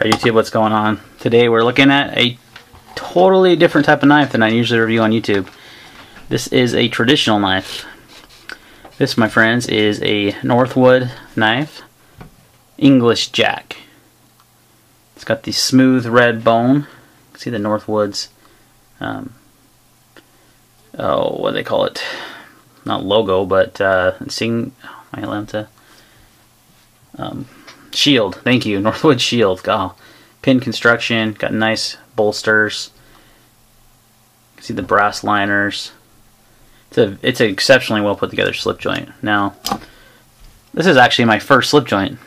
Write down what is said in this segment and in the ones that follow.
Alright YouTube, what's going on? Today we're looking at a totally different type of knife than I usually review on YouTube. This is a traditional knife. This, my friends, is a Northwood knife, English Jack. It's got the smooth red bone. You can see the Northwoods, what do they call it? Not logo, but shield. Thank you, Northwood shield. Oh, pin construction. Got nice bolsters. You can see the brass liners. It's an exceptionally well put together slip joint. Now, this is actually my first slip joint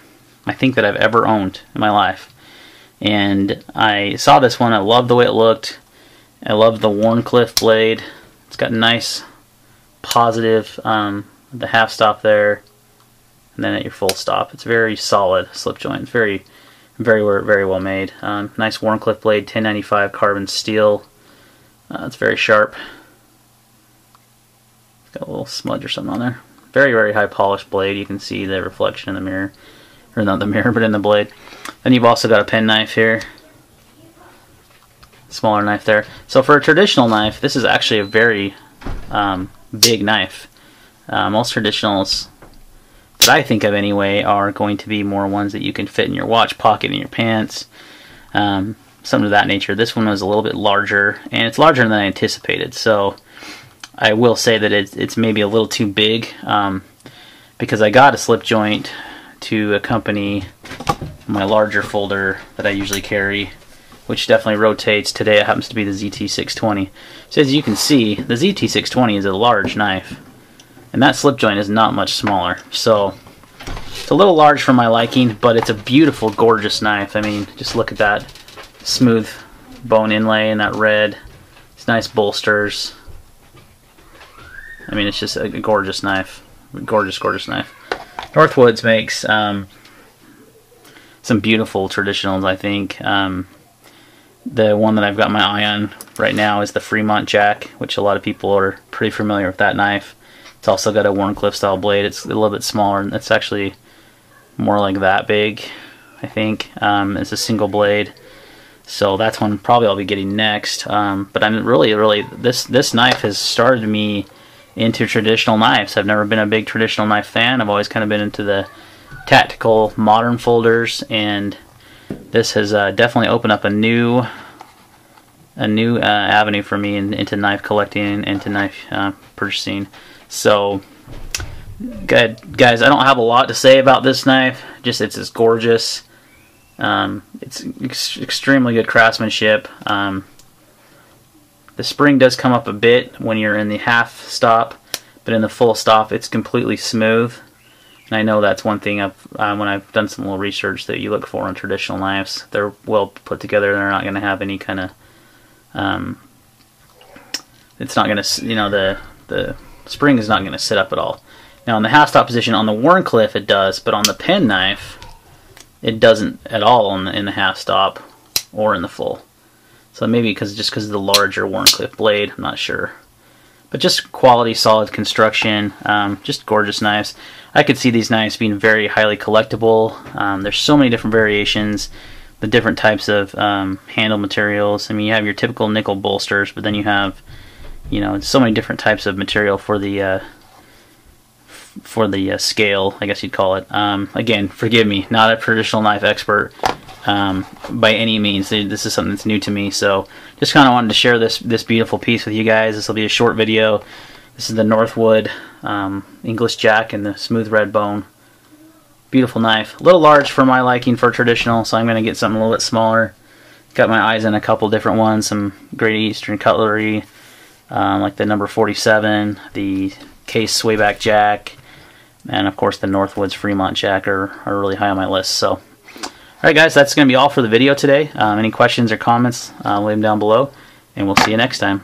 I think that I've ever owned in my life, and I saw this one. I loved the way it looked. I love the Wharncliffe blade. It's got nice positive the half stop there, and then at your full stop. It's very solid slip joint. It's very well made. Nice Wharncliffe blade, 1095 carbon steel. It's very sharp. It's got a little smudge or something on there. Very high polished blade. You can see the reflection in the mirror, or not the mirror, but in the blade. Then you've also got a pen knife here. Smaller knife there. So for a traditional knife, this is actually a very big knife. Most traditionals that I think of anyway are going to be more ones that you can fit in your watch pocket, in your pants, something of that nature. This one was a little bit larger, and it's larger than I anticipated, so I will say that it's maybe a little too big, because I got a slip joint to accompany my larger folder that I usually carry, which definitely rotates. Today it happens to be the ZT620. So as you can see, the ZT620 is a large knife, and that slip joint is not much smaller. So it's a little large for my liking, but it's a beautiful, gorgeous knife. I mean, just look at that smooth bone inlay and that red. It's nice bolsters. I mean, it's just a gorgeous knife. Gorgeous knife. Northwoods makes some beautiful traditionals, I think. The one that I've got my eye on right now is the Fremont Jack, which a lot of people are pretty familiar with that knife. It's also got a Wharncliffe style blade. It's a little bit smaller, and it's actually more like that big, I think. It's a single blade, so that's one probably I'll be getting next. But I'm really this knife has started me into traditional knives. I've never been a big traditional knife fan. I've always kind of been into the tactical modern folders, and this has definitely opened up a new avenue for me into knife collecting and into knife purchasing. So, good guys, I don't have a lot to say about this knife. Just it's gorgeous. It's extremely good craftsmanship. The spring does come up a bit when you're in the half stop, but in the full stop it's completely smooth. And I know that's one thing when I've done some little research that you look for on traditional knives. They're well put together. They're not going to have any kind of it's not going to, you know, the spring is not going to sit up at all. Now in the half stop position on the Wharncliffe it does, but on the pen knife it doesn't at all in the half stop or in the full. So maybe just because of the larger Wharncliffe blade, I'm not sure. But just quality, solid construction, just gorgeous knives. I could see these knives being very highly collectible. There's so many different variations, the different types of handle materials. I mean, you have your typical nickel bolsters, but then you have, you know, so many different types of material for the scale, I guess you'd call it. Again, forgive me, not a traditional knife expert by any means. This is something that's new to me, so just kind of wanted to share this beautiful piece with you guys. This will be a short video. This is the Northwood English Jack and the smooth red bone. Beautiful knife. A little large for my liking for traditional, so I'm going to get something a little bit smaller. Got my eyes on a couple different ones, some Great Eastern cutlery, like the number 47, the Case Swayback Jack, and of course the Northwoods Fremont Jack are really high on my list. So, alright guys, that's going to be all for the video today. Any questions or comments, leave them down below, and we'll see you next time.